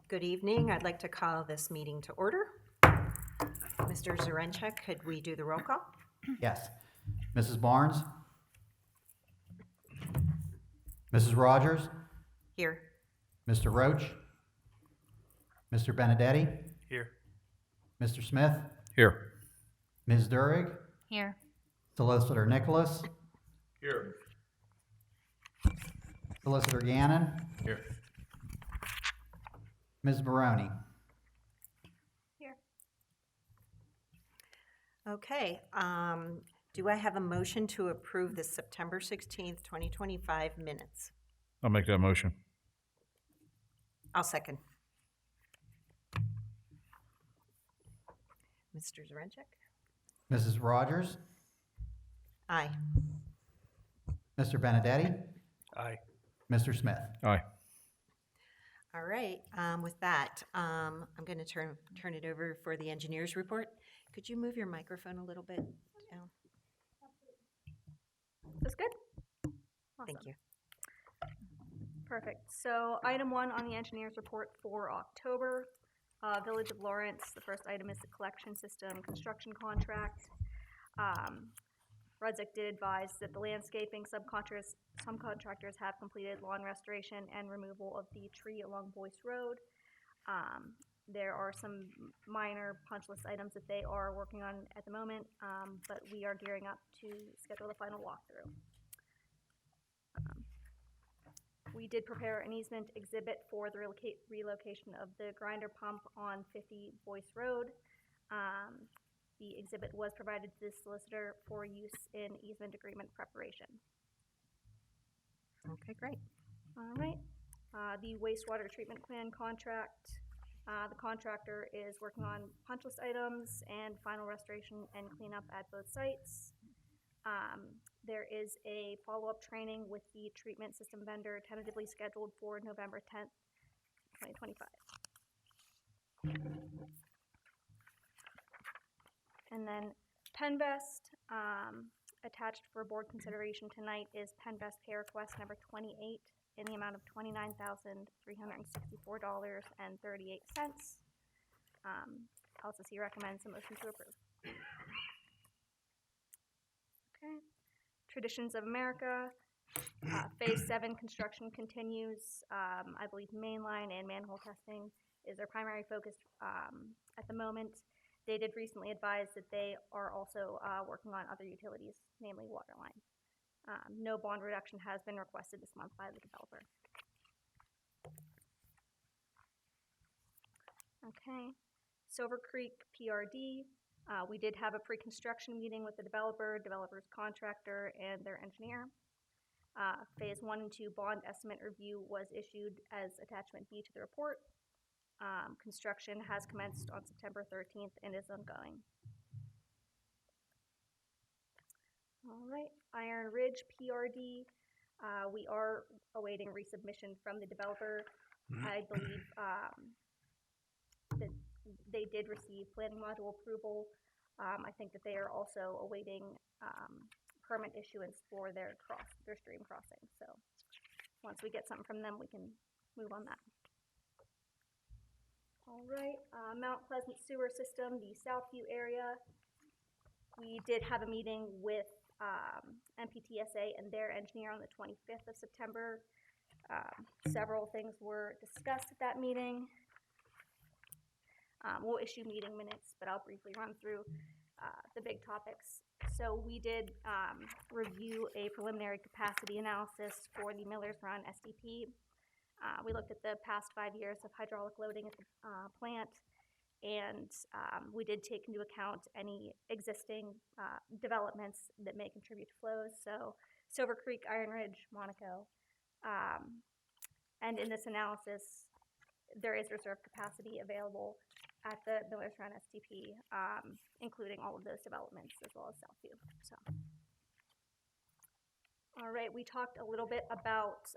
Good evening. I'd like to call this meeting to order. Mr. Zarenchek, could we do the roll call? Yes. Mrs. Barnes? Mrs. Rogers? Here. Mr. Roach? Mr. Benedetti? Here. Mr. Smith? Here. Ms. Durig? Here. Solicitor Nicholas? Here. Solicitor Gannon? Here. Ms. Baroni? Here. Okay. Do I have a motion to approve the September 16th, 2025 minutes? I'll make that motion. I'll second. Mr. Zarenchek? Mrs. Rogers? Aye. Mr. Benedetti? Aye. Mr. Smith? Aye. All right. With that, I'm going to turn it over for the engineer's report. Could you move your microphone a little bit down? This good? Thank Awesome. you. Perfect. So item 1 on the engineer's report for October, Village of Lawrence. The first item is the collection system construction contract. Rudzik did advise that the landscaping subcontractors have completed lawn restoration and removal of the tree along Boyce Road. There are some minor punch list items that they are working on at the moment, but we are gearing up to schedule the final walkthrough. We did prepare an easement exhibit for the relocation of the grinder pump on 50 Boyce Road. The exhibit was provided to the solicitor for use in easement agreement preparation. Okay, great. All right. The wastewater treatment plan contract. The contractor is working on punch list items and final restoration and cleanup at both sites. There is a follow-up training with the treatment system vendor tentatively scheduled for November 10th, 2025. And then Penvest, attached for board consideration tonight is Penvest pay request number 28 in the amount of $29,364.38. LCC recommends a motion to approve. Okay. Traditions of America, Phase 7 construction continues. I believe mainline and manhole testing is their primary focus at the moment. They did recently advise that they are also working on other utilities, namely water line. No bond reduction has been requested this month by the developer. Okay, Silver Creek PRD. We did have a pre-construction meeting with the developer's contractor, and their engineer. Phase 1 and 2 bond estimate review was issued as attachment B to the report. Construction has commenced on September 13th and is ongoing. All right, Iron Ridge PRD. We are awaiting resubmission from the developer. I believe that they did receive planning module approval. I think that they are also awaiting permit issuance for their stream crossing. So once we get something from them, we can move on that. All right, Mount Pleasant sewer system, the Southview area. We did have a meeting with MPTSA and their engineer on the 25th of September. Several things were discussed at that meeting. We'll issue meeting minutes, but I'll briefly run through the big topics. So we did review a preliminary capacity analysis for the Miller's Run SDP. We looked at the past 5 years of hydraulic loading at the plant, and we did take into account any existing developments that may contribute to flows. So Silver Creek, Iron Ridge, Monaco. And in this analysis, there is reserve capacity available at the Miller's Run STP, including all of those developments as well as Southview. So, all right, we talked a little bit about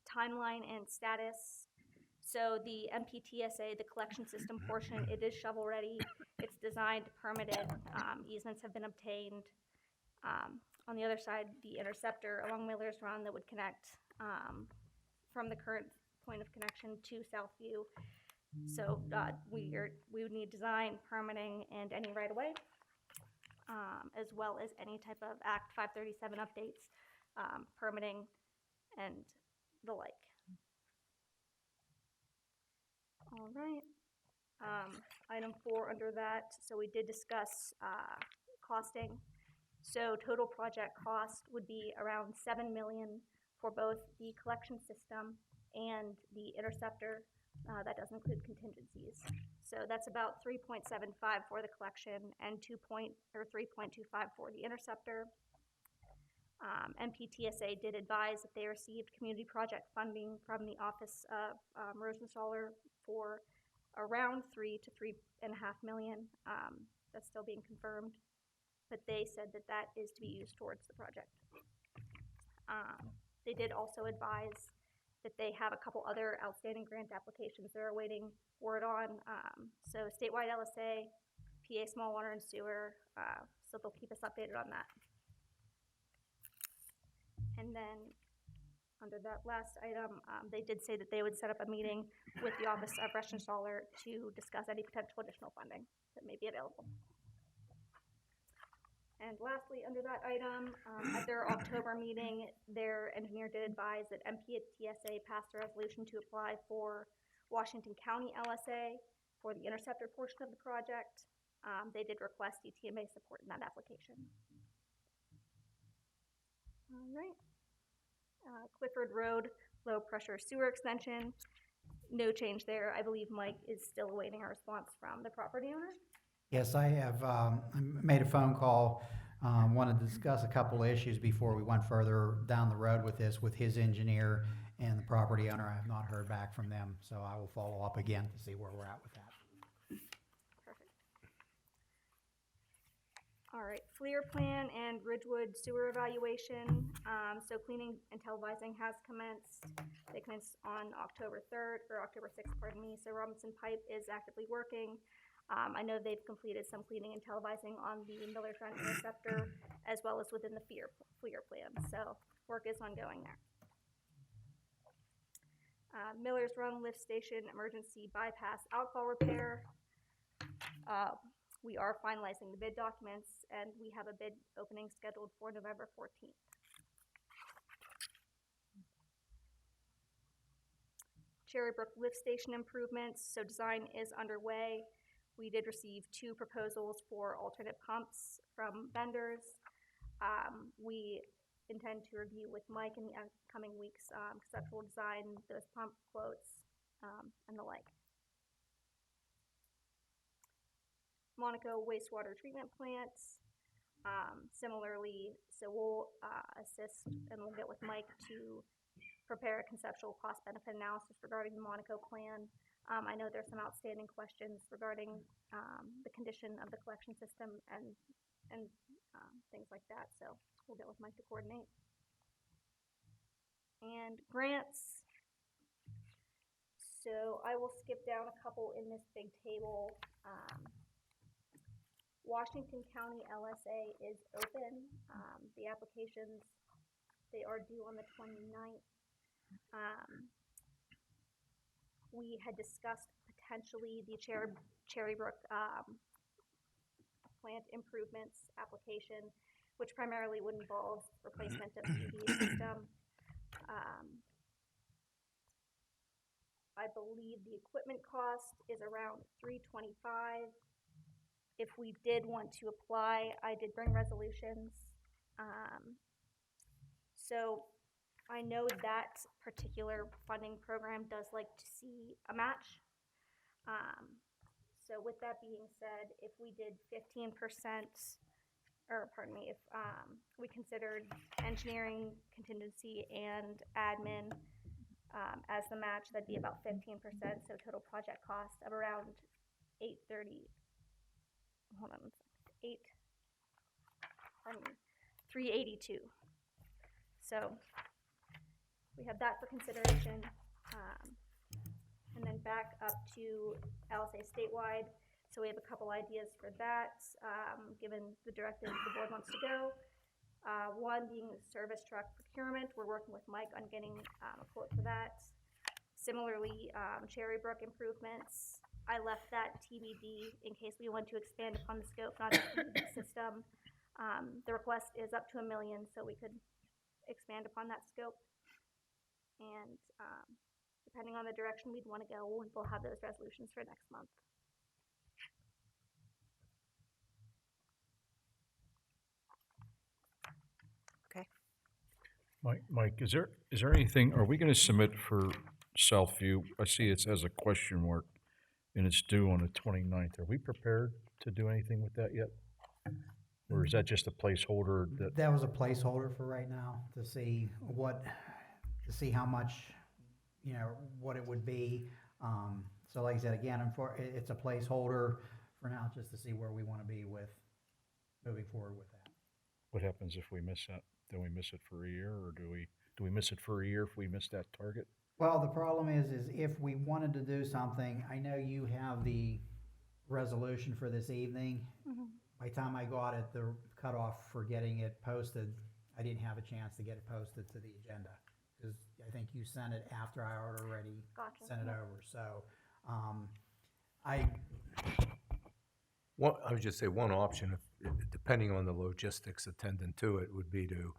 timeline and status. So the MPTSA, the collection system portion, it is shovel ready. It's designed, permitted, easements have been obtained. On the other side, the interceptor along Miller's Run that would connect from the current point of connection to Southview. So we would need design, permitting, and any right-of-way, as well as any type of Act 537 updates, permitting, and the like. All right. Item 4 under that, so we did discuss costing. So total project cost would be around $7 million for both the collection system and the interceptor. That doesn't include contingencies. So that's about 3.75 for the collection and 3.25 for the interceptor. MPTSA did advise that they received community project funding from the Office of Rosenstaller for around $3 to $3.5 million. That's still being confirmed, but they said that that is to be used towards the project. They did also advise that they have a couple other outstanding grant applications they're awaiting word on. So statewide LSA, PA small water and sewer, so they'll keep us updated on that. And then under that last item, they did say that they would set up a meeting with the Office of Rosenstaller to discuss any potential additional funding that may be available. And lastly, under that item, at their October meeting, their engineer did advise that MPTSA passed a resolution to apply for Washington County LSA for the interceptor portion of the project. They did request ETMA support in that application. All right. Clifford Road, low pressure sewer extension. No change there. I believe Mike is still awaiting a response from the property owner. Yes, I have made a phone call, wanted to discuss a couple of issues before we went further down the road with this, with his engineer and the property owner. I have not heard back from them, so I will follow up again to see where we're at with that. Perfect. All right, FLIR plan and Ridgewood sewer evaluation. So cleaning and televising has commenced. They commenced on October 3rd, or October 6th, pardon me. So Robinson Pipe is actively working. I know they've completed some cleaning and televising on the Miller's Run interceptor, as well as within the FLIR plan. So work is ongoing there. Miller's Run lift station emergency bypass outfall repair. We are finalizing the bid documents, and we have a bid opening scheduled for November 14th. Cherry Brook lift station improvements. So design is underway. We did receive 2 proposals for alternate pumps from vendors. We intend to review with Mike in the coming weeks conceptual design, those pump quotes, and the like. Monaco wastewater treatment plants. Similarly, so we'll assist and we'll get with Mike to prepare a conceptual cost-benefit analysis regarding the Monaco plan. I know there's some outstanding questions regarding the condition of the collection system and things like that, so we'll get with Mike to coordinate. And grants. So I will skip down a couple in this big table. Washington County LSA is open. The applications, they are due on the 29th. We had discussed potentially the Cherry Brook plant improvements application, which primarily would involve replacement of the EV system. I believe the equipment cost is around $325. If we did want to apply, I did bring resolutions. So I know that particular funding program does like to see a match. So with that being said, if we did 15%, or pardon me, if we considered engineering, contingency, and admin as the match, that'd be about 15%. So total project cost of around $382. So we have that for consideration. And then back up to LSA statewide. So we have a couple ideas for that, given the directive the board wants to go. One being service truck procurement. We're working with Mike on getting a quote for that. Similarly, Cherry Brook improvements, I left that TBD in case we want to expand upon the scope, not just the system. The request is up to $1 million, so we could expand upon that scope. And depending on the direction we'd want to go, we'll have those resolutions for next month. Okay. Mike, is there anything, are we gonna submit for Southview? I see it says a question mark, and it's due on the 29th. Are we prepared to do anything with that yet? Or is that just a placeholder that, That was a placeholder for right now to see how much, what it would be. So like I said, again, it's a placeholder for now, just to see where we want to be with moving forward with that. what happens if we miss that? Do we miss it for a year, or do we miss it for a year if we miss that target? Well, the problem is if we wanted to do something, I know you have the resolution for this evening. By the time I got it, the cutoff for getting it posted, I didn't have a chance to get it posted to the agenda. Because I think you sent it after I had already Gotcha. sent it over. So, I would just say one option, depending on the logistics attendant to it, would be to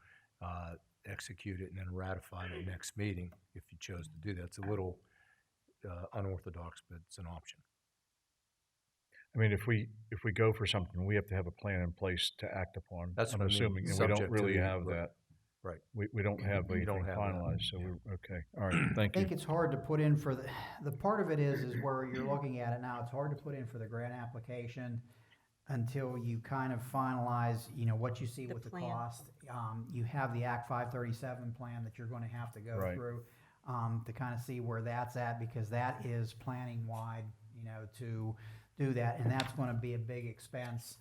execute it and then ratify it next meeting if you chose to do that. It's a little unorthodox, but it's an option. I mean, if we go for something, we have to have a plan in place to act upon. That's I'm what I mean, assuming, and we subject don't to really the- have right. that. Right. We don't have We anything don't have that, finalized, so yeah. we're, okay, all right, I thank you. think it's hard to put in for the part of it is where you're looking at it now, it's hard to put in for the grant application until you kind of finalize, what you see The with the plan. cost. You have the Act 537 plan that you're going to have to go Right. through to kind of see where that's at, because that is planning wide, to do that, and that's going to be a big expense.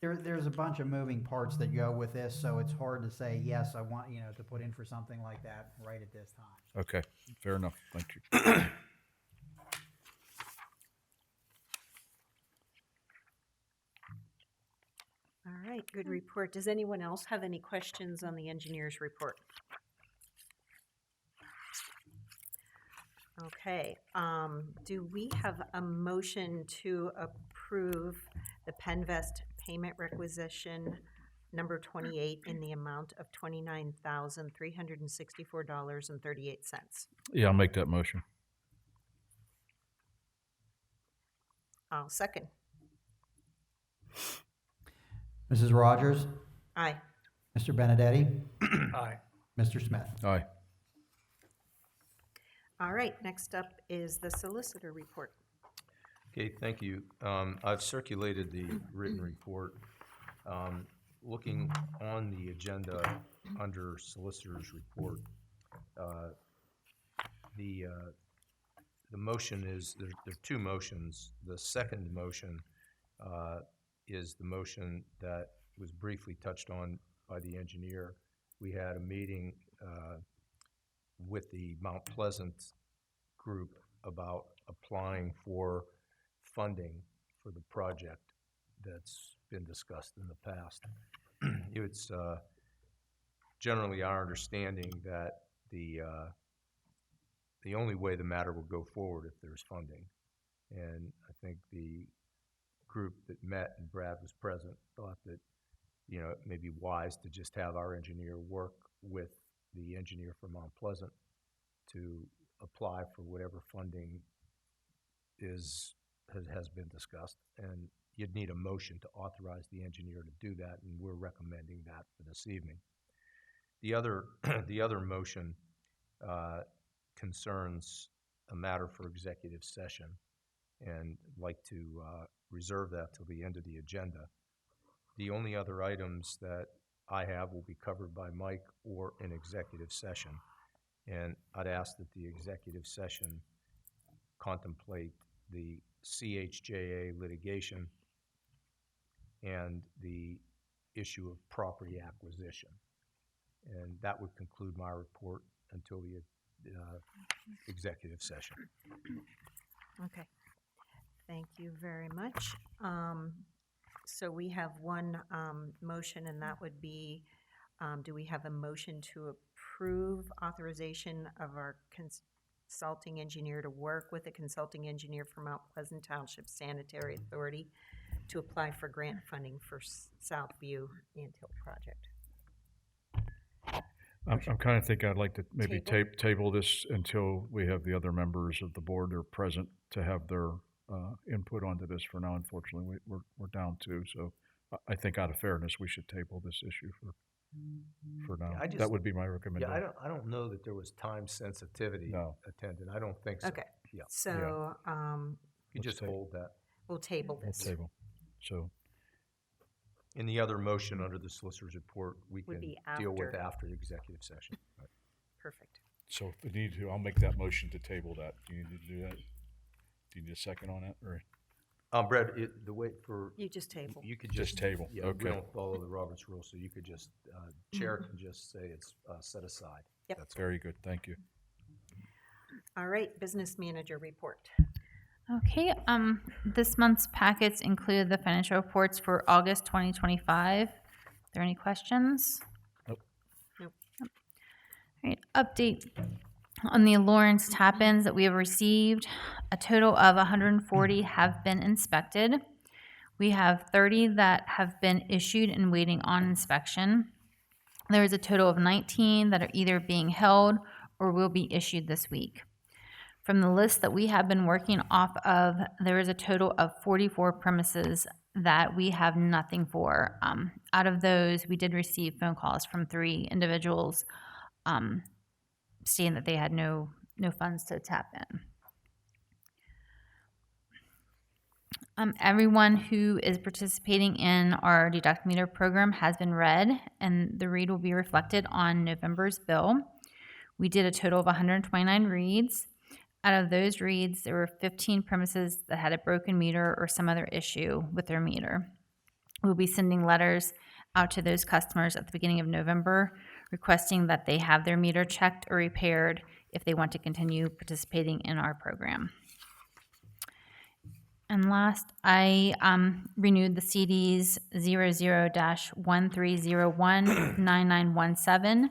There's a bunch of moving parts that go with this, so it's hard to say, yes, I want, to put in for something like that right at this time. Okay, fair enough, thank you. All right, good report. Does anyone else have any questions on the engineer's report? Okay, do we have a motion to approve the Penvest payment requisition number 28 in the amount of $29,364.38? Yeah, I'll make that motion. I'll second. Mrs. Rogers, Aye. Mr. Benedetti, Aye. Mr. Smith. Aye. All right, next up is the solicitor report. Okay, thank you. I've circulated the written report. Looking on the agenda under solicitor's report, the motion is, there are two motions. The second motion is the motion that was briefly touched on by the engineer. We had a meeting with the Mount Pleasant group about applying for funding for the project that's been discussed in the past. It's generally our understanding that the only way the matter will go forward if there's funding. And I think the group that met, and Brad was present, thought that, it may be wise to just have our engineer work with the engineer from Mount Pleasant to apply for whatever funding has been discussed. And you'd need a motion to authorize the engineer to do that, and we're recommending that for this evening. The other motion concerns a matter for executive session, and I'd like to reserve that till the end of the agenda. The only other items that I have will be covered by Mike or in executive session, and I'd ask that the executive session contemplate the CHJA litigation and the issue of property acquisition. And that would conclude my report until the executive session. Okay, thank you very much. So we have one motion, and that would be, do we have a motion to approve authorization of our consulting engineer to work with a consulting engineer from Mount Pleasant Township Sanitary Authority to apply for grant funding for Southview Anthill project. I'm kind of thinking I'd like to maybe Table? table this until we have the other members of the board are present to have their input onto this. For now, unfortunately, we're down two, so I think out of fairness, we should table this issue for now. I just- That would be my Yeah, recommendation. I don't know that there was time sensitivity No. attended. I don't think so. Okay. Yeah, So, you Let's just take- hold that. we'll table We'll this. table. So, In the other motion under the solicitor's report, we Would can be deal with after. after the executive session. Right. Perfect. so if we need to, I'll make that motion to table that. Do you need to do that? Do you need a second on that, or Brad, the way for, You just table. you could just just, table? yeah, we Okay. don't follow the Roberts rule, so you could just, chair can just say it's set aside. Yep. That's all. Very good, thank you. All right, business manager report. Okay, this month's packets include the financial reports for August 2025. Are there any questions? Nope. Nope. All right, update on the Lawrence tap-ins that we have received. A total of 140 have been inspected. We have 30 that have been issued and waiting on inspection. There is a total of 19 that are either being held or will be issued this week. From the list that we have been working off of, there is a total of 44 premises that we have nothing for. Out of those, we did receive phone calls from 3 individuals stating that they had no funds to tap in. Everyone who is participating in our deduct meter program has been read, and the read will be reflected on November's bill. We did a total of 129 reads. Out of those reads, there were 15 premises that had a broken meter or some other issue with their meter. We'll be sending letters out to those customers at the beginning of November requesting that they have their meter checked or repaired if they want to continue participating in our program. And last, I renewed the CDs 00-1301-9917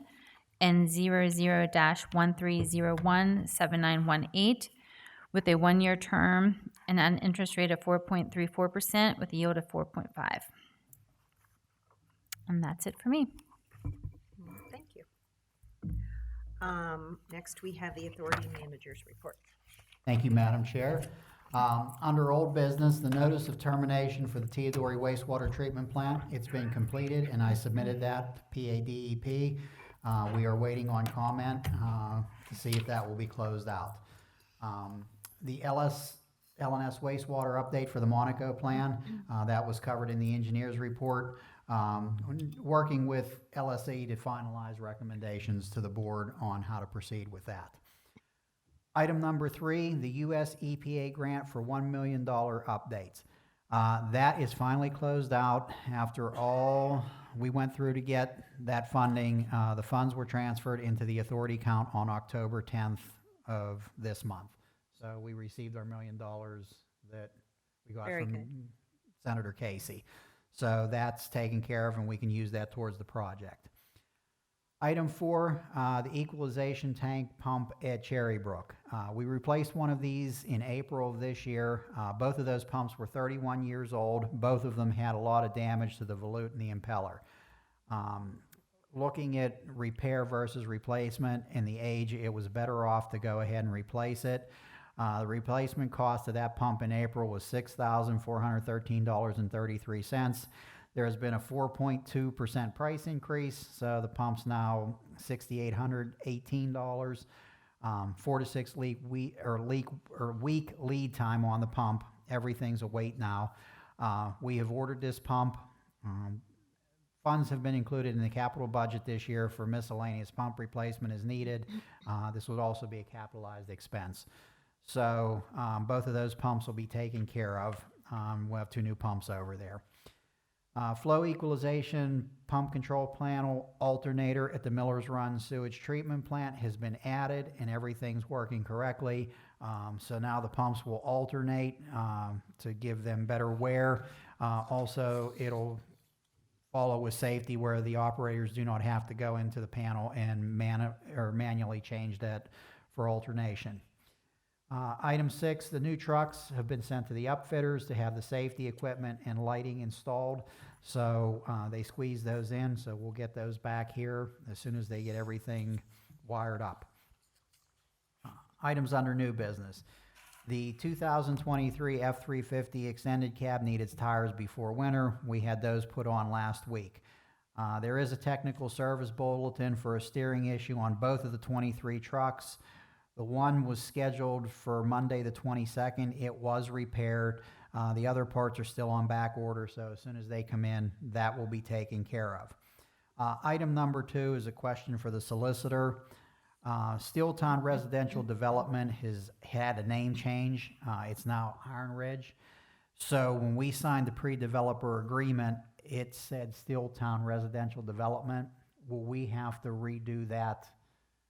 and 00-1301-7918 with a 1-year term and an interest rate of 4.34% with a yield of 4.5. And that's it for me. Thank you. Next, we have the authority manager's report. Thank you, Madam Chair. Under old business, the notice of termination for the Teodori wastewater treatment plant, it's been completed, and I submitted that to PADEP. We are waiting on comment to see if that will be closed out. The LNS wastewater update for the Monaco plan, that was covered in the engineer's report. Working with LSE to finalize recommendations to the board on how to proceed with that. Item number 3, the US EPA grant for $1 million updates. That is finally closed out after all we went through to get that funding. The funds were transferred into the authority account on October 10th of this month. So we received our $1 million that we got Very from good. Senator Casey. So that's taken care of, and we can use that towards the project. Item 4, the equalization tank pump at Cherry Brook. We replaced one of these in April of this year. Both of those pumps were 31 years old. Both of them had a lot of damage to the volute and the impeller. Looking at repair versus replacement and the age, it was better off to go ahead and replace it. The replacement cost of that pump in April was $6,413.33. There has been a 4.2% price increase, so the pump's now $6,818. 4 to 6 week lead time on the pump. Everything's a wait now. We have ordered this pump. Funds have been included in the capital budget this year for miscellaneous pump replacement as needed. This would also be a capitalized expense. So both of those pumps will be taken care of. We'll have 2 new pumps over there. Flow equalization pump control panel alternator at the Miller's Run sewage treatment plant has been added, and everything's working correctly. So now the pumps will alternate to give them better wear. Also, it'll follow with safety where the operators do not have to go into the panel and manually change that for alternation. Item 6, the new trucks have been sent to the upfitters to have the safety equipment and lighting installed. So they squeeze those in, so we'll get those back here as soon as they get everything wired up. Items under new business. The 2023 F-350 extended cab needed its tires before winter. We had those put on last week. There is a technical service bulletin for a steering issue on both of the 23 trucks. The one was scheduled for Monday the 22nd. It was repaired. The other parts are still on back order, so as soon as they come in, that will be taken care of. Item number 2 is a question for the solicitor. Steeltown Residential Development has had a name change. It's now Iron Ridge. So when we signed the pre-developer agreement, it said Steeltown Residential Development. Will we have to redo that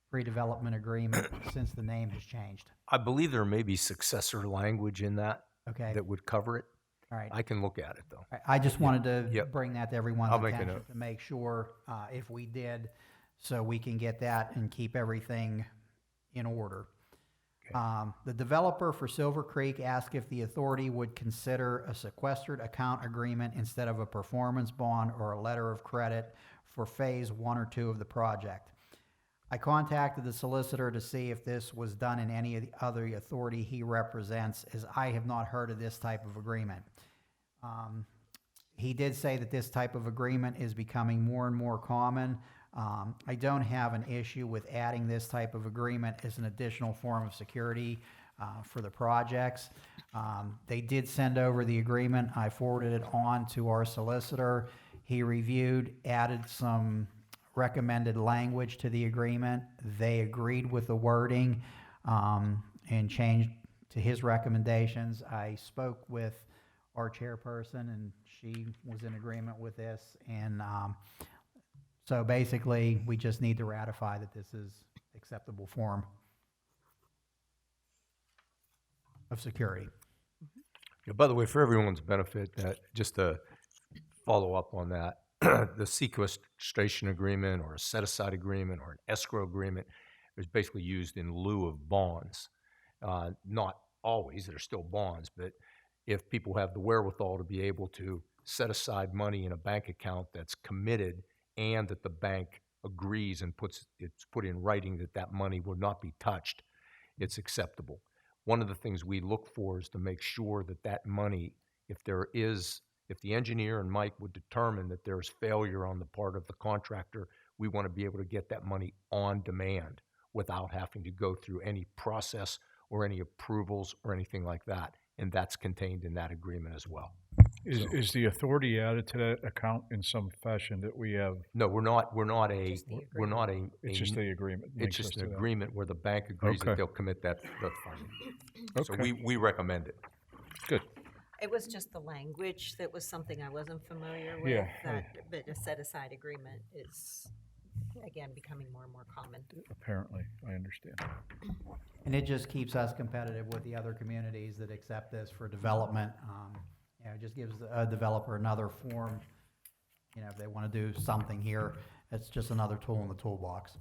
pre-development agreement since the name has changed? I believe there may be successor language in that Okay, that would cover it. all right. I can look at it, though. I just wanted to Yep. bring that to everyone's I'll make a attention note. to make sure if we did, so we can get that and keep everything in order. Okay. The developer for Silver Creek asked if the authority would consider a sequestered account agreement instead of a performance bond or a letter of credit for phase 1 or 2 of the project. I contacted the solicitor to see if this was done in any of the other authority he represents, as I have not heard of this type of agreement. He did say that this type of agreement is becoming more and more common. I don't have an issue with adding this type of agreement as an additional form of security for the projects. They did send over the agreement. I forwarded it on to our solicitor. He reviewed, added some recommended language to the agreement. They agreed with the wording and changed to his recommendations. I spoke with our chairperson, and she was in agreement with this. And so basically, we just need to ratify that this is acceptable form of security. Yeah, by the way, for everyone's benefit, just to follow up on that, the sequestration agreement or a set-aside agreement or an escrow agreement is basically used in lieu of bonds. Not always, they're still bonds, but if people have the wherewithal to be able to set aside money in a bank account that's committed and that the bank agrees and it's put in writing that that money will not be touched, it's acceptable. One of the things we look for is to make sure that that money, if the engineer and Mike would determine that there's failure on the part of the contractor, we want to be able to get that money on demand without having to go through any process or any approvals or anything like that. And that's contained in that agreement as well. Is the authority added to that account in some fashion that we have? No, we're not a, Just the we're not It's just the agreement. it's links us just to an that. agreement where the bank agrees Okay. that they'll commit that funding. So Okay. we recommend it. Good. It was just the language that was something I wasn't familiar with. Yeah, But a set-aside agreement is, again, becoming more and more common. Apparently, I understand. And it just keeps us competitive with the other communities that accept this for development. It just gives a developer another form, if they want to do something here. It's just another tool in the toolbox.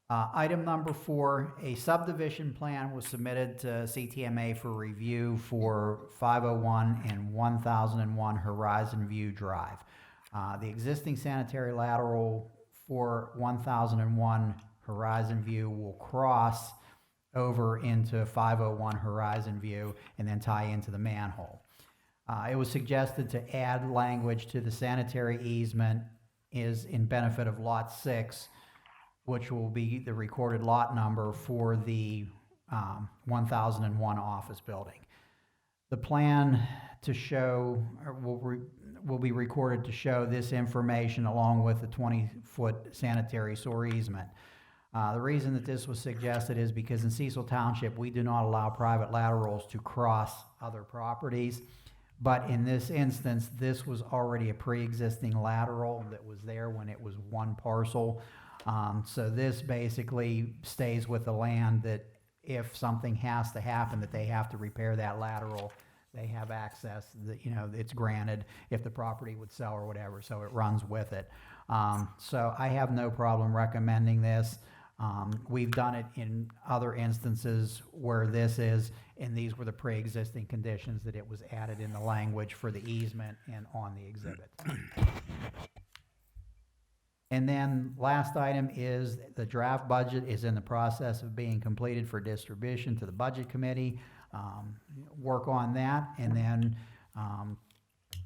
Item number 4, a subdivision plan was submitted to CTMA for review for 501 and 1001 Horizon View Drive. The existing sanitary lateral for 1001 Horizon View will cross over into 501 Horizon View and then tie into the manhole. It was suggested to add language to the sanitary easement is in benefit of Lot 6, which will be the recorded lot number for the 1001 office building. The plan to show will be recorded to show this information along with the 20-foot sanitary sewer easement. The reason that this was suggested is because in Cecil Township, we do not allow private laterals to cross other properties. But in this instance, this was already a pre-existing lateral that was there when it was one parcel. So this basically stays with the land that if something has to happen, that they have to repair that lateral, they have access, it's granted if the property would sell or whatever, so it runs with it. So I have no problem recommending this. We've done it in other instances where this is, and these were the pre-existing conditions that it was added in the language for the easement and on the exhibit. And then last item is the draft budget is in the process of being completed for distribution to the budget committee. Work on that, and then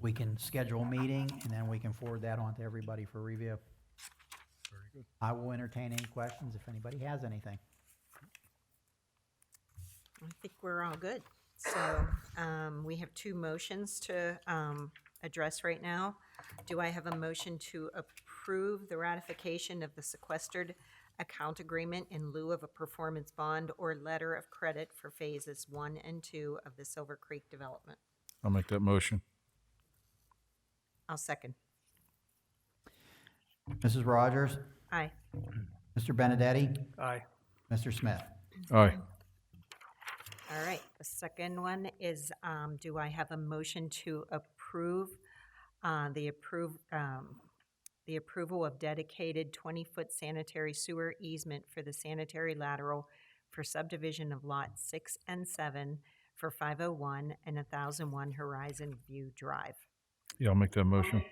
we can schedule a meeting, and then we can forward that on to everybody for review. Very good. I will entertain any questions if anybody has anything. I think we're all good. So we have two motions to address right now. Do I have a motion to approve the ratification of the sequestered account agreement in lieu of a performance bond or letter of credit for phases 1 and 2 of the Silver Creek development? I'll make that motion. I'll second. Mrs. Rogers? Aye. Mr. Benedetti? Aye. Mr. Smith? Aye. All right, the second one is, do I have a motion to approve the approval of dedicated 20-foot sanitary sewer easement for the sanitary lateral for subdivision of lots 6 and 7 for 501 and 1001 Horizon View Drive? Yeah, I'll make that motion.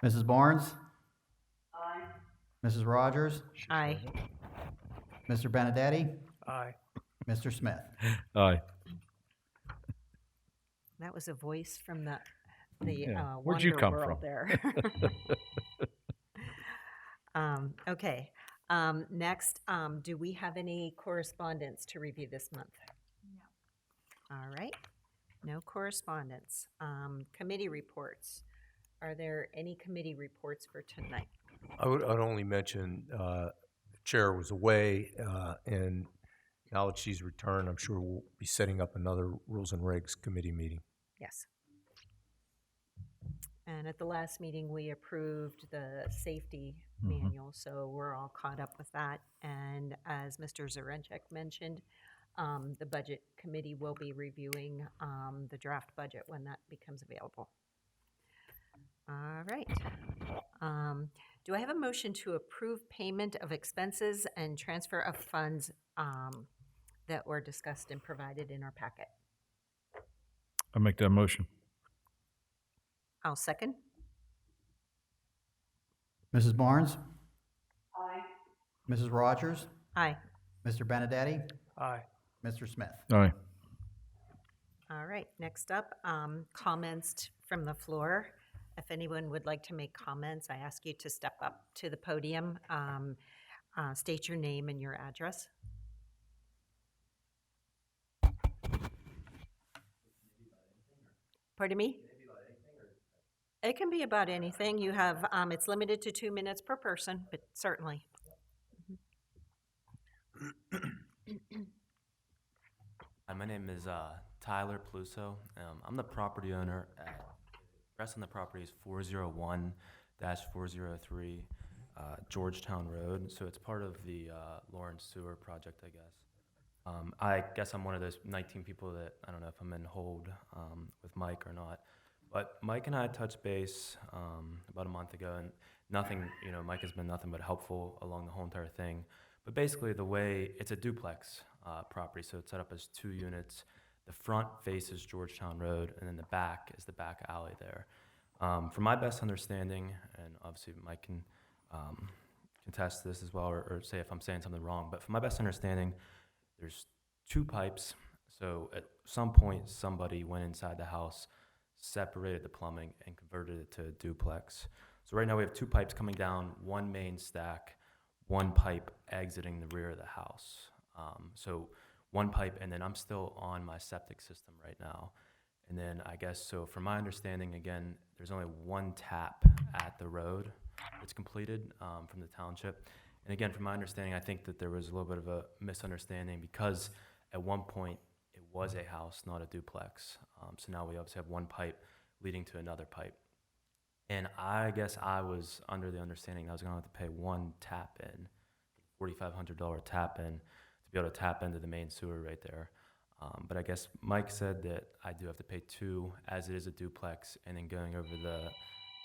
Mrs. Barnes? Aye. Mrs. Rogers? Aye. Mr. Benedetti? Aye. Mr. Smith? Aye. That was a voice from the Yeah. Where'd you Wonder come World from? there. Okay, next, do we have any correspondence to review this month? No. All right, no correspondence. Committee reports. Are there any committee reports for tonight? I'd only mention, the chair was away, and now that she's returned, I'm sure we'll be setting up another Rules and Regs committee meeting. Yes. And at the last meeting, we approved the safety manual, so we're all caught up with that. And as Mr. Zarenchek mentioned, the Budget Committee will be reviewing the draft budget when that becomes available. All right. Do I have a motion to approve payment of expenses and transfer of funds that were discussed and provided in our packet? I'll make that motion. I'll second. Mrs. Barnes? Aye. Mrs. Rogers? Aye. Mr. Benedetti? Aye. Mr. Smith? Aye. All right, next up, comments from the floor. If anyone would like to make comments, I ask you to step up to the podium, state your name and your address. Pardon me? It can be about anything. You have, it's limited to 2 minutes per person, but certainly. Hi, my name is Tyler Pluso. I'm the property owner at, address on the property is 401-403 Georgetown Road. So it's part of the Lawrence Sewer Project, I guess. I guess I'm one of those 19 people that, I don't know if I'm in hold with Mike or not. But Mike and I touched base about a month ago, and nothing, Mike has been nothing but helpful along the whole entire thing. But basically the way, it's a duplex property, so it's set up as 2 units. The front faces Georgetown Road, and then the back is the back alley there. From my best understanding, and obviously Mike can contest this as well, or say if I'm saying something wrong, but from my best understanding, there's 2 pipes. So at some point, somebody went inside the house, separated the plumbing, and converted it to a duplex. So right now we have 2 pipes coming down, 1 main stack, 1 pipe exiting the rear of the house. So 1 pipe, and then I'm still on my septic system right now. And then I guess, so from my understanding, again, there's only 1 tap at the road that's completed from the township. And again, from my understanding, I think that there was a little bit of a misunderstanding because at one point it was a house, not a duplex. So now we obviously have 1 pipe leading to another pipe. And I guess I was under the understanding I was going to have to pay 1 tap in, $4,500 tap in, to be able to tap into the main sewer right there. But I guess Mike said that I do have to pay 2 as it is a duplex, and then going over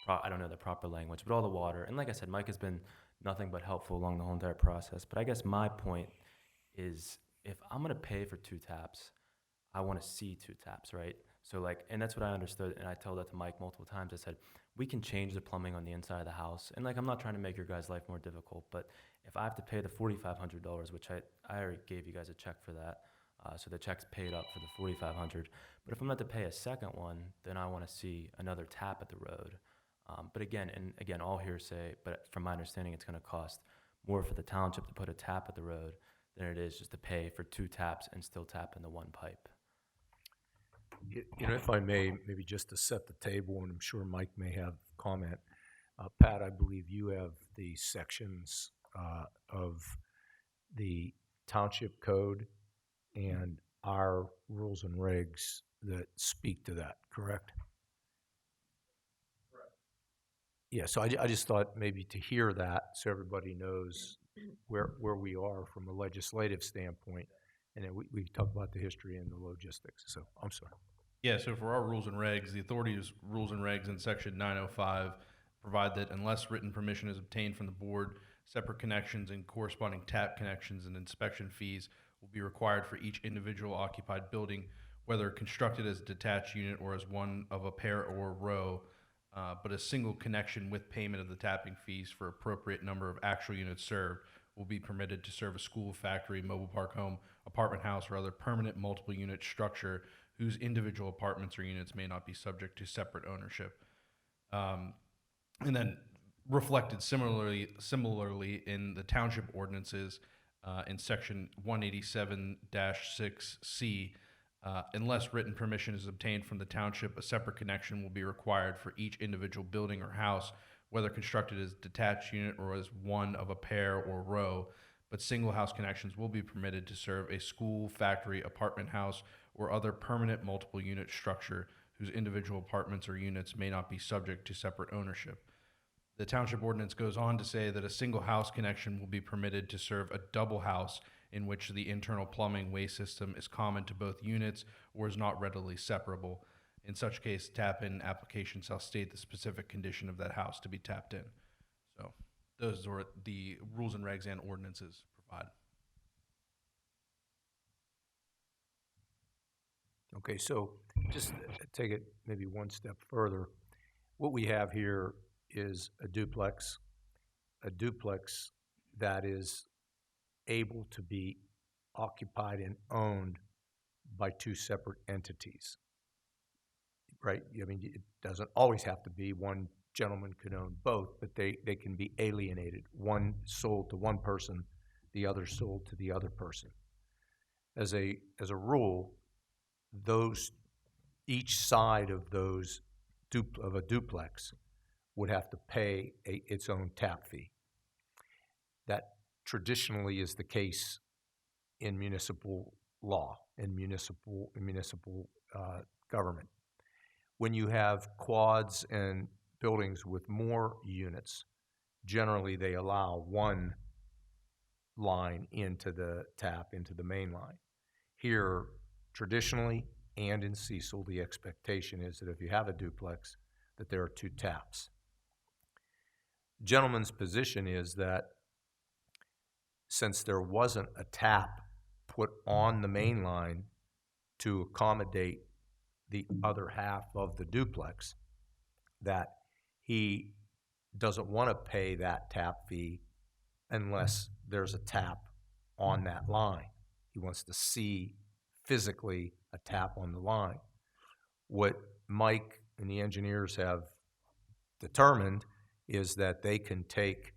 I don't know the proper language, but all the water. And like I said, Mike has been nothing but helpful along the whole entire process. But I guess my point is, if I'm going to pay for 2 taps, I want to see 2 taps, right? So like, and that's what I understood, and I told that to Mike multiple times. I said, we can change the plumbing on the inside of the house. And like, I'm not trying to make your guys' life more difficult, but if I have to pay the $4,500, which I already gave you guys a check for that, so the check's paid up for the $4,500. But if I'm going to pay a second one, then I want to see another tap at the road. But again, all hearsay, but from my understanding, it's going to cost more for the township to put a tap at the road than it is just to pay for 2 taps and still tap in the 1 pipe. You know, if I may, maybe just to set the table, and I'm sure Mike may have comment. Pat, I believe you have the sections of the township code and our rules and regs that speak to that, correct? Correct. Yeah, so I just thought maybe to hear that so everybody knows where we are from a legislative standpoint, and then we talk about the history and the logistics. So I'm sorry. Yeah, so for our rules and regs, the authority's rules and regs in section 905 provide that unless written permission is obtained from the board, separate connections and corresponding tap connections and inspection fees will be required for each individual occupied building, whether constructed as a detached unit or as one of a pair or row, but a single connection with payment of the tapping fees for appropriate number of actual units served will be permitted to serve a school, factory, mobile park home, apartment house, or other permanent multiple unit structure whose individual apartments or units may not be subject to separate ownership. And then reflected similarly in the township ordinances in section 187-6C, unless written permission is obtained from the township, a separate connection will be required for each individual building or house, whether constructed as detached unit or as one of a pair or row, but single house connections will be permitted to serve a school, factory, apartment house, or other permanent multiple unit structure whose individual apartments or units may not be subject to separate ownership. The township ordinance goes on to say that a single house connection will be permitted to serve a double house in which the internal plumbing waste system is common to both units or is not readily separable. In such case, tap-in application shall state the specific condition of that house to be tapped in. So those are the rules and regs and ordinances provide. Okay, so just take it maybe one step further. What we have here is a duplex that is able to be occupied and owned by 2 separate entities, right? I mean, it doesn't always have to be one gentleman could own both, but they can be alienated. One sold to one person, the other sold to the other person. As a rule, each side of a duplex would have to pay its own tap fee. That traditionally is the case in municipal law and municipal government. When you have quads and buildings with more units, generally they allow one line into the main line. Here, traditionally, and in Cecil, the expectation is that if you have a duplex, that there are 2 taps. Gentleman's position is that since there wasn't a tap put on the main line to accommodate the other half of the duplex, that he doesn't want to pay that tap fee unless there's a tap on that line. He wants to see physically a tap on the line. What Mike and the engineers have determined is that they can take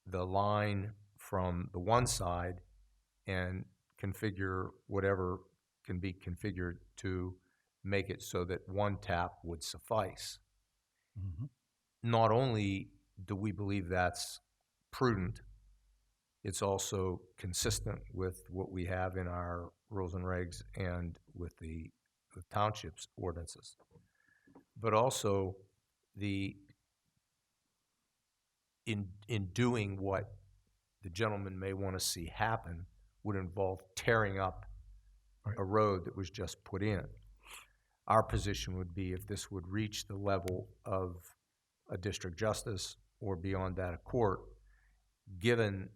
the line from the one side and configure whatever can be configured to make it so that one tap would suffice. Mm-hmm. Not only do we believe that's prudent, it's also consistent with what we have in our rules and regs and with the township's ordinances. But also, in doing what the gentleman may want to see happen, would involve tearing up Right. a road that was just put in. Our position would be if this would reach the level of a district justice or beyond that a court, given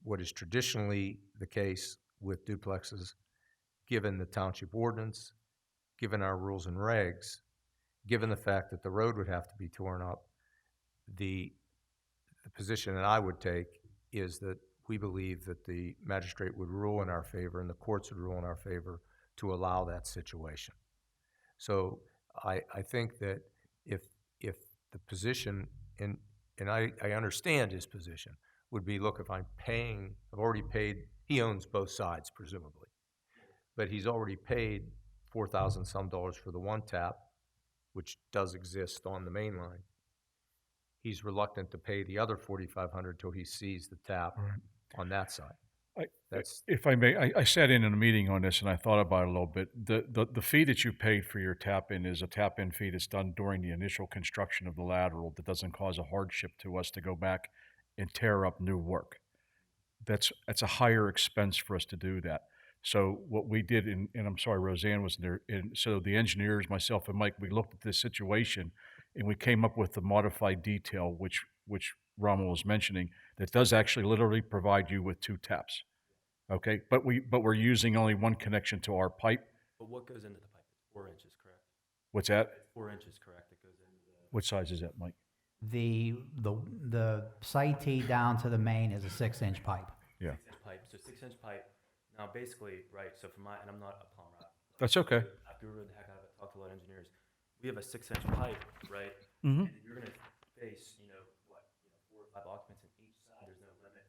what is traditionally the case with duplexes, given the township ordinance, given our rules and regs, given the fact that the road would have to be torn up, the position that I would take is that we believe that the magistrate would rule in our favor and the courts would rule in our favor to allow that situation. So I think that if the position, and I understand his position, would be, look, if I'm paying, I've already paid, he owns both sides presumably, but he's already paid $4,000 some for the one tap, which does exist on the main line. He's reluctant to pay the other $4,500 till he sees the tap on that side. That's If I may, I sat in a meeting on this and I thought about it a little bit. The fee that you paid for your tap-in is a tap-in fee that's done during the initial construction of the lateral that doesn't cause a hardship to us to go back and tear up new work. That's a higher expense for us to do that. So what we did, and I'm sorry, Roseanne wasn't there, and so the engineers, myself and Mike, we looked at this situation and we came up with the modified detail, which Rommel was mentioning, that does actually literally provide you with two taps. Okay, but we're using only one connection to our pipe. But what goes into the pipe? It's 4 inches, correct? What's that? It's 4 inches, correct? It goes into the. What size is that, Mike? The site tee down to the main is a 6-inch pipe. Yeah. 6-inch pipe. So 6-inch pipe. Now, basically, right. So for and I'm not a plumber. That's okay. I guru the heck out of it. Talked to a lot of engineers. We have a 6-inch pipe, right? Mm-hmm. And you're gonna face, 4 or 5 occupants in each side. There's no limit,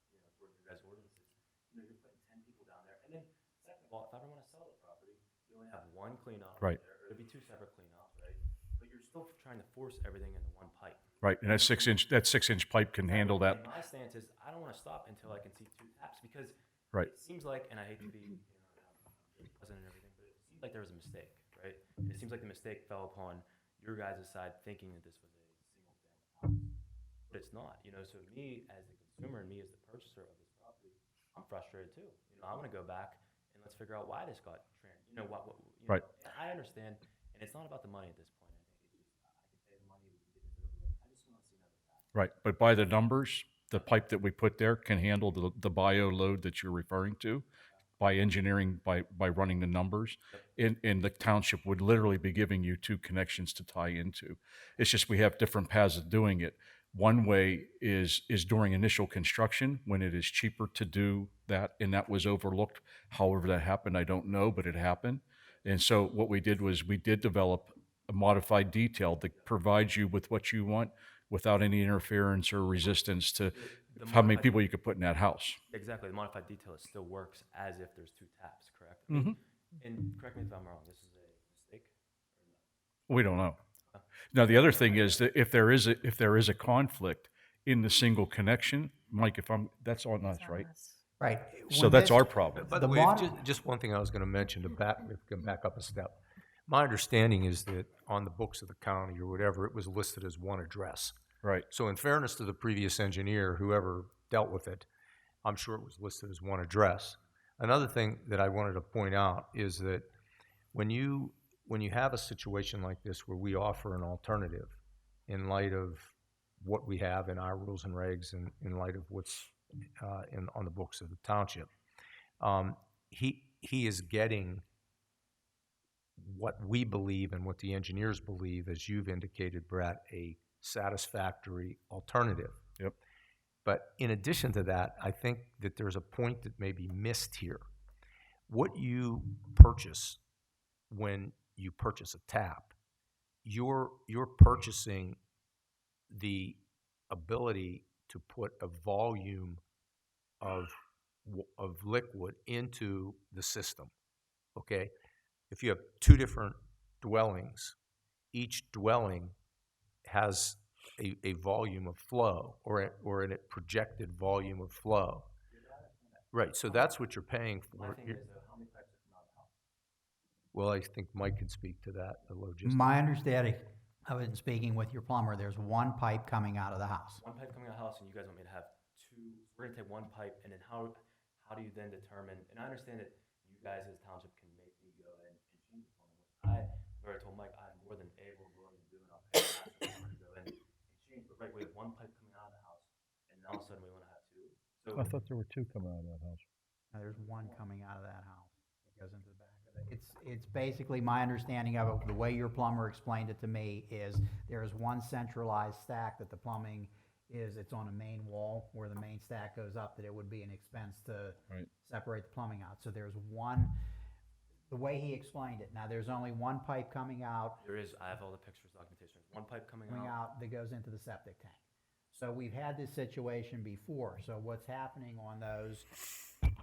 for your guys' ordinances. You're putting 10 people down there. And then, second of all, if I ever want to sell the property, you only have one cleanout Right. there. It'll be 2 separate cleanouts, right? But you're still trying to force everything into one pipe. Right, and that 6-inch pipe can handle that. And my stance is I don't want to stop until I can see 2 taps because Right. it seems like, and I hate to be, pleasant and everything, but it seems like there was a mistake, right? And it seems like the mistake fell upon your guys' side thinking that this was a single family house, but it's not. So me as the consumer and me as the purchaser of this property, I'm frustrated too. I want to go back and let's figure out why this got what Right. I understand, and it's not about the money at this point. I think it's just I can pay the money, we can get this over with. I just want to see another tap. Right, but by the numbers, the pipe that we put there can handle the bio load that you're referring to by engineering, by running the numbers. And the township would literally be giving you 2 connections to tie into. It's just we have different paths of doing it. One way is during initial construction when it is cheaper to do that, and that was overlooked. However that happened, I don't know, but it happened. And so what we did was we did develop a modified detail that provides you with what you want without any interference or resistance to The how many modified- people you could put in that house. Exactly. The modified detail, it still works as if there's 2 taps, correct? Mhm. And correct me if I'm wrong, this is a mistake? We don't know. Now, the other thing is that if there is a conflict in the single connection, Mike, that's on us, right? Right. So When that's this- our problem. By the The way, mod- just one thing I was going to mention if we can back up a step. My understanding is that on the books of the county or whatever, it was listed as one address. Right. So in fairness to the previous engineer, whoever dealt with it, I'm sure it was listed as one address. Another thing that I wanted to point out is that when you have a situation like this where we offer an alternative in light of what we have in our rules and regs and in light of what's on the books of the township, he is getting what we believe and what the engineers believe, as you've indicated, Brett, a satisfactory alternative. Yep. But in addition to that, I think that there's a point that may be missed here. What you purchase when you purchase a tap, you're purchasing the ability to put a volume of liquid into the system, okay? If you have 2 different dwellings, each dwelling has a volume of flow or a projected volume of flow. Right, so that's what you're paying My for. thing is, though, how many pipes are coming out of the house? Well, I think Mike can speak to that, the logistics. My understanding, I was speaking with your plumber, there's 1 pipe coming out of the house. 1 pipe coming out of the house, and you guys want me to have 2. We're gonna take 1 pipe, and then how how do you then determine, and I understand that you guys as township can make me go ahead and change the plumbing, which I already told Mike I'm more than able, willing to do, and I'll pay the master plumber to go in and change, but right, we have one pipe coming out of the house, and now all of a sudden we wanna have two. So I thought there were two coming out of that house. Now, there's one coming out of that house. It goes into the back of it. It's basically, my understanding of it, the way your plumber explained it to me, is there is one centralized stack that the plumbing is, it's on a main wall where the main stack goes up, that it would be an expense to Right. separate the plumbing out. So there's one, the way he explained it, now there's only one pipe coming out there is, I have all the pictures, documentation, there's one pipe coming out. that goes into the septic tank. So we've had this situation before, so what's happening on those,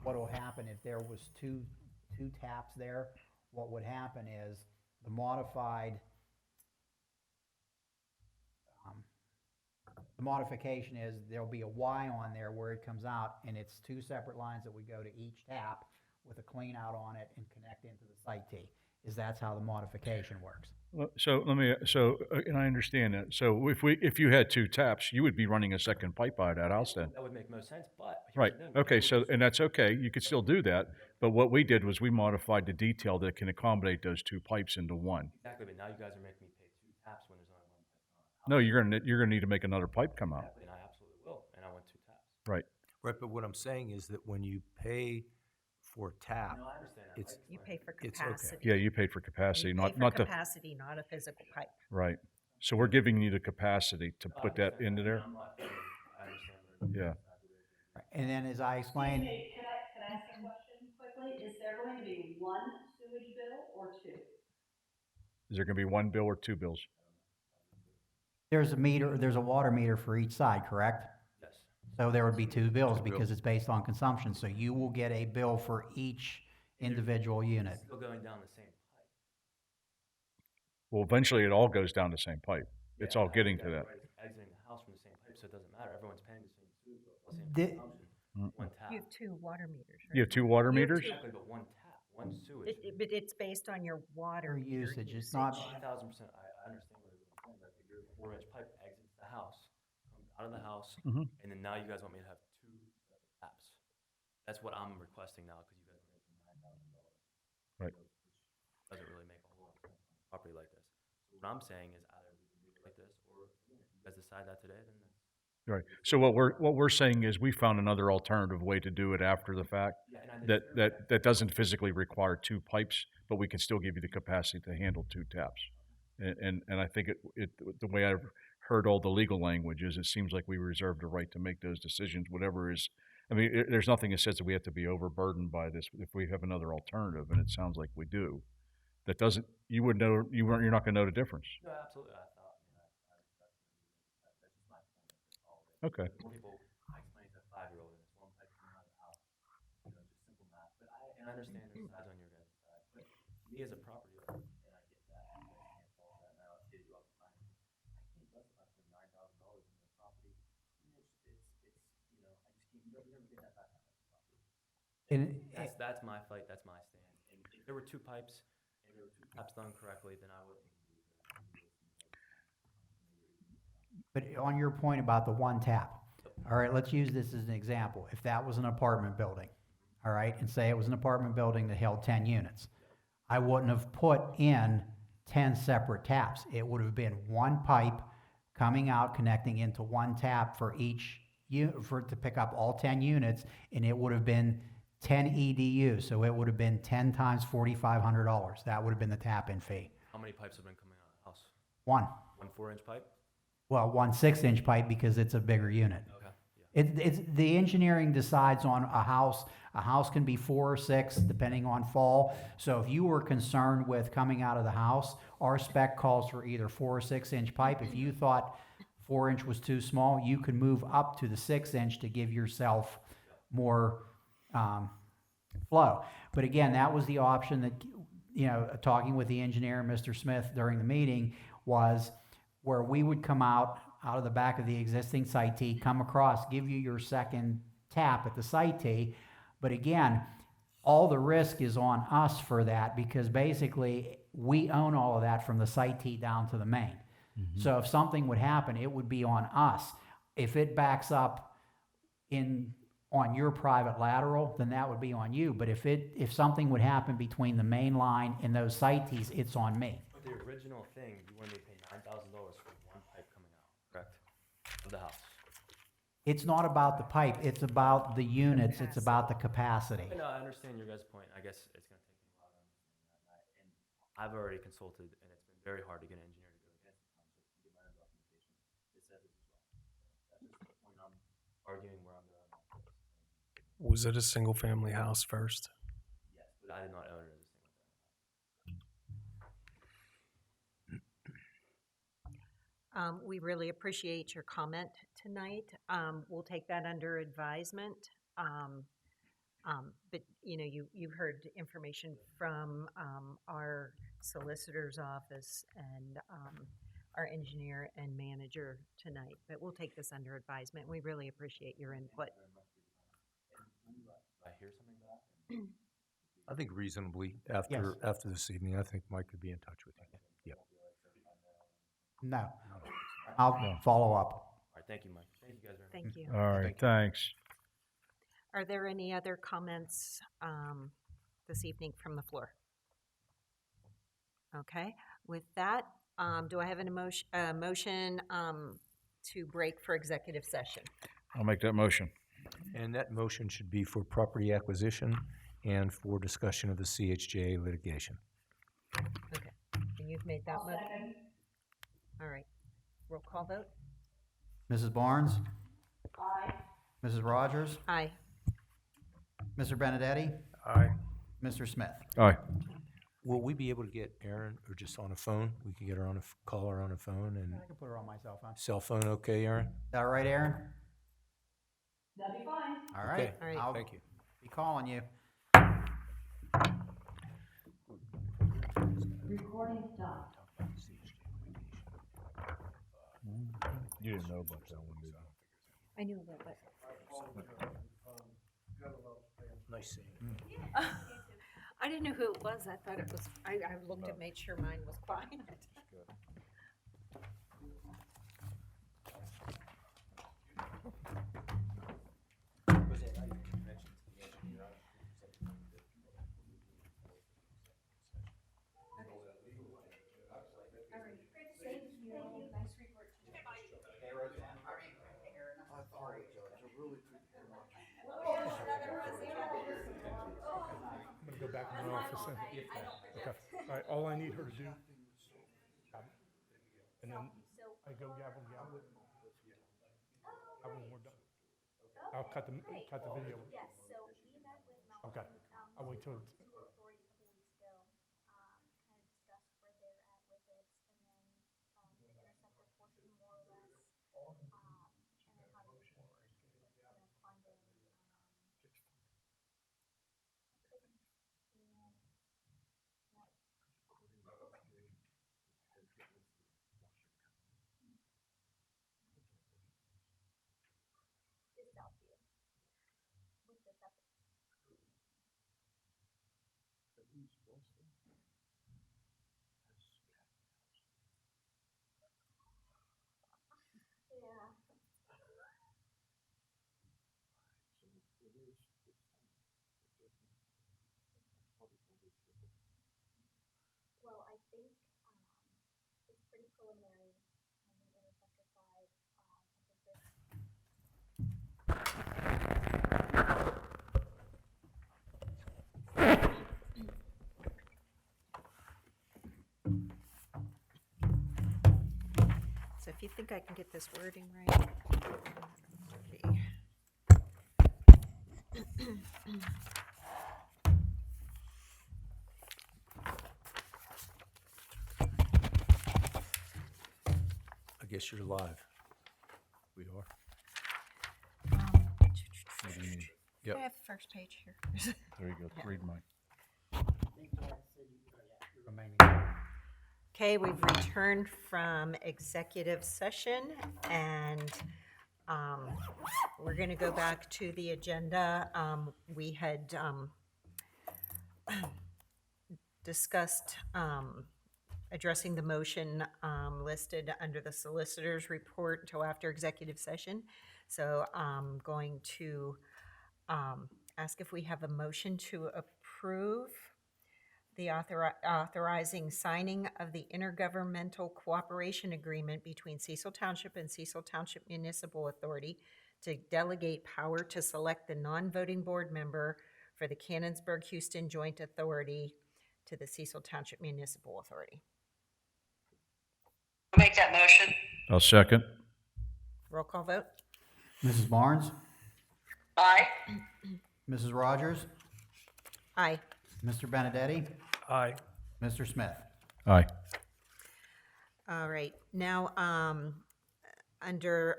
what will happen if there was two taps there, what would happen is the modified, the modification is there'll be a Y on there where it comes out, and it's two separate lines that would go to each tap with a clean out on it and connect into the site T, is that's how the modification works. And I understand that. So if you had two taps, you would be running a second pipe out of that house then? That would make most sense, but. here's Right, the thing, okay, so, and that's okay, you could still do that, but what we did was we modified the detail that can accommodate those two pipes into one. Exactly, but now you guys are making me pay two taps when there's only one pipe coming out. No, you're gonna need to make another pipe come out. Exactly, and I absolutely will, and I want two taps. Right, Right, but what I'm saying is that when you pay for tap, No, I understand that. it's- Mike You explained pay it. for It's okay. capacity. yeah, you paid for capacity, You not, pay for not the, capacity, not a physical pipe. right. So we're giving you the capacity to No, I put that understand into there? I'm not, I understand what Yeah. And then as I explained, Excuse me, can I ask a question quickly? Is there going to be one sewage bill or two? Is there gonna be one bill or two bills? there's a water meter for each side, correct? Yes. So there would be two bills Two because bills. it's based on consumption, so you will get a bill for each individual unit. It's still going down the same pipe. Well, eventually it all goes down the same pipe. It's Yeah, all I getting think to that. everybody's exiting the house from the same pipe, so it doesn't matter, everyone's paying the same sewage bill, the same Di- consumption, one tap. You have two water meters, right? You have two water You have meters? two- Exactly, but one tap, one sewage. But it's based on your water Your meter usage, it's not- 1,000%, I understand what you're saying, but your 4-inch pipe exits the house, comes out of the house, Mhm. and then now you guys want me to have two separate taps. That's what I'm requesting now, because you guys are making $9,000. Right. Which doesn't really make a whole lot of sense on a property like this. So what I'm saying is either we can do it like this, or again, if you guys decide that today, then that's. Right. So what we're saying is we found another alternative way to do it after the fact Yeah, and I understand that doesn't physically require two pipes, but we can still give you the capacity to handle two taps. And I think the way I've heard all the legal language is, it seems like we reserve the right to make those decisions, whatever is, I mean, there's nothing that says that we have to be overburdened by this if we have another alternative, and it sounds like we do. That doesn't, you would know, you're not gonna know the difference. No, absolutely. I thought, I respect that's just my point. That's all. Okay. More people, I explain it to a 5-year-old, and it's one pipe coming out of the house. Just simple math. But I understand there's sides on your guys' side. But me as a property owner, and I get that, you guys can't solve that now, I'll get you off the financing. I can't justify putting $9,000 into a property. I mean, I just can't, you're never getting that back on that property. And- That's my fight, that's my stand. And if there were two pipes, and there were two taps done correctly, then I wouldn't even be here. But on your point about the one tap, all right, let's use this as an example. If that was an apartment building, all right, and say it was an apartment building that held 10 units, I wouldn't have put in 10 separate taps. It would have been one pipe coming out, connecting into one tap for each, to pick up all 10 units, and it would have been 10 EDUs, so it would have been 10 times $4,500. That would have been the tap-in fee. How many pipes have been coming out of the house? One. One 4-inch pipe? Well, one 6-inch pipe because it's a bigger unit. Okay, yeah. It's the engineering decides on a house. A house can be 4 or 6 depending on fall. So if you were concerned with coming out of the house, our spec calls for either 4 or 6-inch pipe. If you thought 4-inch was too small, you could move up to the 6-inch to give yourself more flow. But again, that was the option that, talking with the engineer, Mr. Smith, during the meeting, was where we would come out of the back of the existing site T, come across, give you your second tap at the site T. But again, all the risk is on us for that because basically we own all of that from the site T down to the main. So if something would happen, it would be on us. If it backs up in on your private lateral, then that would be on you. But if something would happen between the main line and those site tees, it's on me. But the original thing, you wanted me to pay $9,000 for one pipe coming out, correct? Of the house. It's not about the pipe, it's about the units, it's about the capacity. No, I understand your guys' point. I guess it's gonna take me a while to understand that. And I've already consulted, and it's been very hard to get an engineer to go against the township and get my own documentation. It says it as well. That's just the point I'm arguing where I'm going with this. Was it a single-family house first? Yes, but I did not own it as a single family. We really appreciate your comment tonight. We'll take that under advisement. But, you know, you've heard information from our solicitor's office and our engineer and manager tonight. But we'll take this under advisement. We really appreciate your input. I hear something back. I think reasonably after this evening, I think Mike could be in touch with you. Yep. No, I'll follow up. All right, thank you, Mike. Thank you guys very much. Thank you. All right, thanks. Are there any other comments this evening from the floor? Okay, with that, do I have a motion to break for executive session? I'll make that motion. And that motion should be for property acquisition and for discussion of the CHJ litigation. Okay, and you've made that I'll motion? second. All right, roll call vote? Mrs. Barnes, Aye. Mrs. Rogers, Aye. Mr. Benedetti, Aye. Mr. Smith. Aye. Will we be able to get Erin, or just on a phone? We can get her on a, call her on a phone and I can put her on my cell phone. Is cell phone, okay, Erin? that all right, Aaron? That'd be fine. All right. Okay, All right. I'll thank you. be calling you. Recording stopped. You didn't know about that one, did you? I knew a little bit. Nice seeing you. I didn't know who it was. I thought it was, I looked and made sure mine was quiet. I'm gonna go back in my office and, okay, all right, all I need her to do. And then I go gavel, gavel. Gavel when we're done. I'll cut the video. Yes, so we met with Mount Okay, I'll wait till, Sewer Authority a couple weeks ago, kind of discussed where they're at with it, and then the interceptor portion more or less, and then how to move forward, and then funding, is Southview with the septic. Yeah. Well, I think, it's pretty preliminary on the interceptor side. I think there's So if you think I can get this wording right. Okay. I guess you're live. We are. Yep. I have the first page here. There you go, read mine. Remaining. Okay, we've returned from executive session, and we're going to go back to the agenda. We had discussed addressing the motion listed under the solicitor's report until after executive session. So I'm going to ask if we have a motion to approve the authorizing signing of the intergovernmental cooperation agreement between Cecil Township and Cecil Township Municipal Authority to delegate power to select the non-voting board member for the Cannonsburg-Houston Joint Authority to the Cecil Township Municipal Authority. I'll make that motion. I'll second. Roll call vote? Mrs. Barnes? Aye. Mrs. Rogers? Aye. Mr. Benedetti? Aye. Mr. Smith? Aye. All right, now, under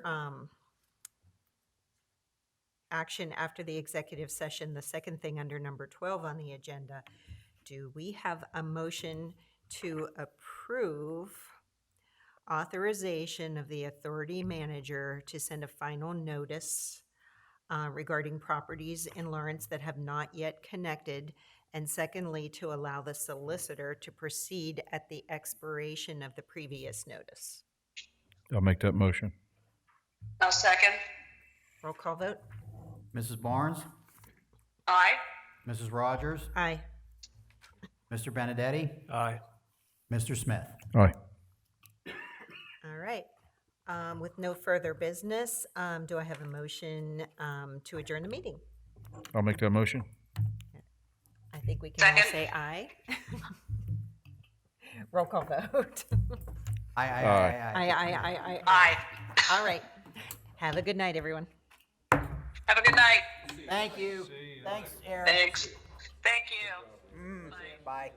action after the executive session, the second thing under number 12 on the agenda, do we have a motion to approve authorization of the authority manager to send a final notice regarding properties in Lawrence that have not yet connected, and secondly, to allow the solicitor to proceed at the expiration of the previous notice? I'll make that motion. I'll second. Roll call vote? Mrs. Barnes? Aye. Mrs. Rogers? Aye. Mr. Benedetti? Aye. Mr. Smith? Aye. All right. With no further business, do I have a motion to adjourn the meeting? I'll make that motion. I think we can all Second. say aye. Roll call vote. Aye, aye, Aye. aye, Aye, aye, aye, aye. Aye. All right. Have a good night, everyone. Have a good night. Thank you. Thanks, Aaron. Thanks. Thank you. Bye.